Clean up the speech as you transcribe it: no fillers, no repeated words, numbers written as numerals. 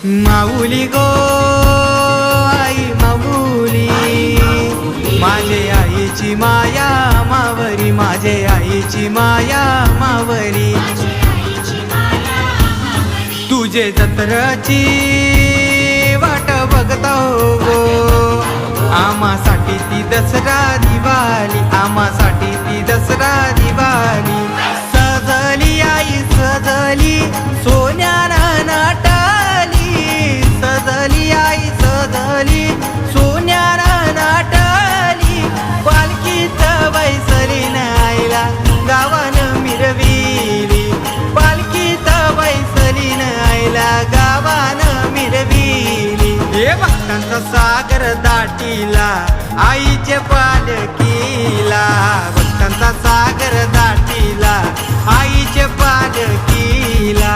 माऊली गो आई माऊली, माझे आईची माया मावरी, माझे आईची माया मावरी, तुझे जत्राची वाट बघता गो, आम्हासाठी ती दसरा दिवाळी, आम्हासाठी ती दसरा दिवाळी. सजली आई सजली सोन्यानं नाटाली, सजली आई सजली सोन्यानं नाटाली, पालखीत बैसलीन आईला गावानं मिरविली, पालखीत बैसलीन आईला गावानं मिरविली. हे भक्तांचा सागर दाटीला आईच्या पालखीला, भक्तांचा सागर दाटीला आईच्या पालखीला.